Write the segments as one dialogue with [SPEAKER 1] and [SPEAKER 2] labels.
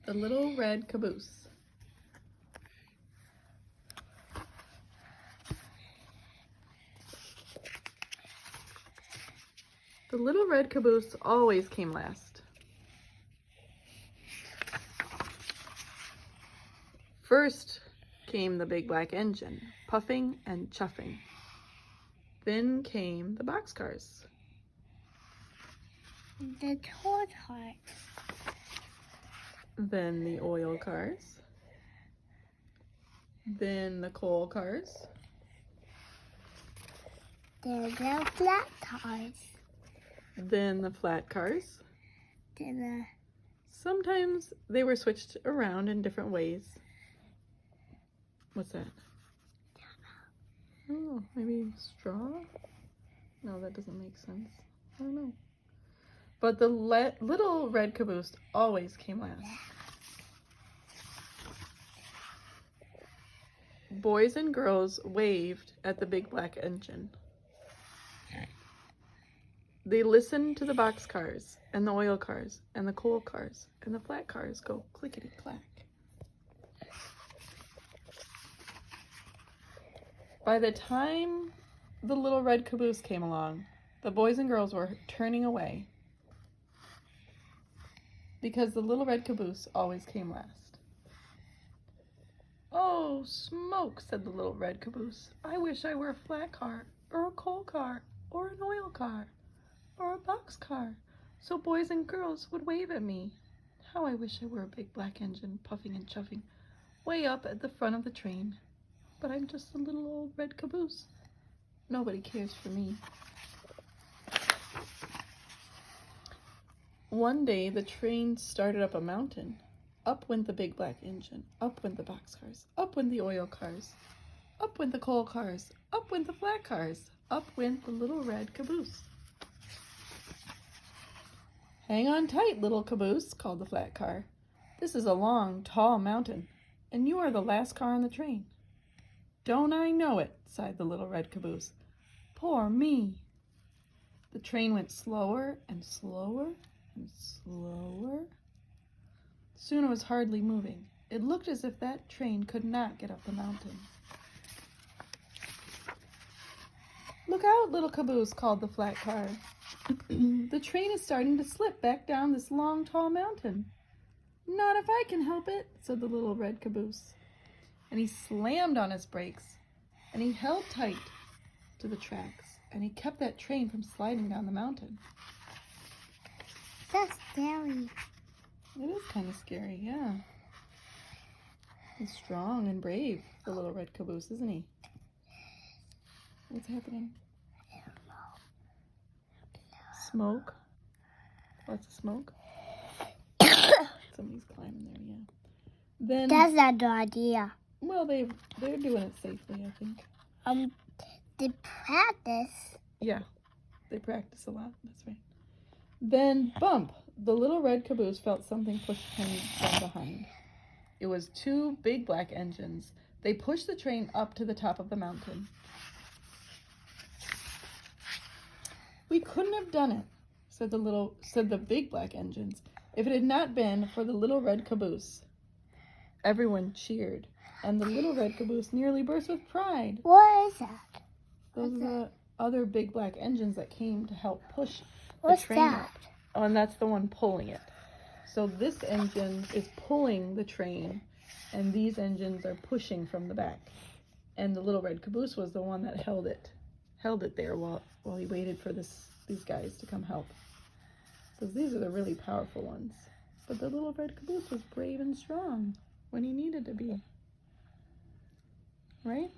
[SPEAKER 1] The Little Red Caboose. The Little Red Caboose always came last. First came the big black engine, puffing and chuffing. Then came the boxcars.
[SPEAKER 2] The toy cars.
[SPEAKER 1] Then the oil cars. Then the coal cars.
[SPEAKER 2] Then the flat cars.
[SPEAKER 1] Then the flat cars.
[SPEAKER 2] Then
[SPEAKER 1] Sometimes they were switched around in different ways. What's that? Oh, maybe straw? No, that doesn't make sense. I don't know. But the Little Red Caboose always came last. Boys and girls waved at the big black engine. They listened to the boxcars and the oil cars and the coal cars and the flat cars go clickety-clack. By the time the Little Red Caboose came along, the boys and girls were turning away because the Little Red Caboose always came last. "Oh, smoke," said the Little Red Caboose. "I wish I were a flat car or a coal car or an oil car or a boxcar, so boys and girls would wave at me. How I wish I were a big black engine puffing and chuffing way up at the front of the train. But I'm just a little old red caboose. Nobody cares for me." One day the train started up a mountain. Up went the big black engine, up went the boxcars, up went the oil cars, up went the coal cars, up went the flat cars, up went the Little Red Caboose. "Hang on tight, little caboose," called the flat car. "This is a long, tall mountain, and you are the last car on the train." "Don't I know it?" sighed the Little Red Caboose. "Poor me." The train went slower and slower and slower. Soon it was hardly moving. It looked as if that train could not get up the mountain. "Look out, little caboose," called the flat car. "The train is starting to slip back down this long, tall mountain." "Not if I can help it," said the Little Red Caboose. And he slammed on his brakes, and he held tight to the tracks, and he kept that train from sliding down the mountain.
[SPEAKER 2] that's scary.
[SPEAKER 1] It is kind of scary, yeah. He's strong and brave, the Little Red Caboose, isn't he? What's happening? Smoke. Lots of smoke. Somebody's climbing there, yeah. Then
[SPEAKER 2] That's not the idea.
[SPEAKER 1] well, they're doing it safely, I think.
[SPEAKER 2] They practice.
[SPEAKER 1] Yeah, they practice a lot. That's right. Then bump! The Little Red Caboose felt something push him from behind. It was two big black engines. They pushed the train up to the top of the mountain. "We couldn't have done it," said the big black engines, "if it had not been for the Little Red Caboose." Everyone cheered, and the Little Red Caboose nearly burst with pride.
[SPEAKER 2] What is that?
[SPEAKER 1] Those are the other big black engines that came to help push
[SPEAKER 2] What's
[SPEAKER 1] the train
[SPEAKER 2] that?
[SPEAKER 1] up. Oh, and that's the one pulling it. So this engine is pulling the train, and these engines are pushing from the back. And the Little Red Caboose was the one that held it there while he waited for these guys to come help. Because these are the really powerful ones. But the Little Red Caboose was brave and strong when he needed to be. Right?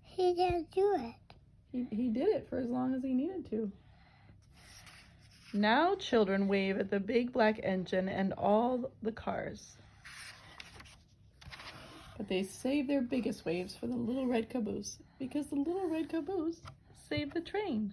[SPEAKER 2] He didn't do it.
[SPEAKER 1] He did it for as long as he needed to. Now children wave at the big black engine and all the cars. But they save their biggest waves for the Little Red Caboose because the Little Red Caboose saved the train.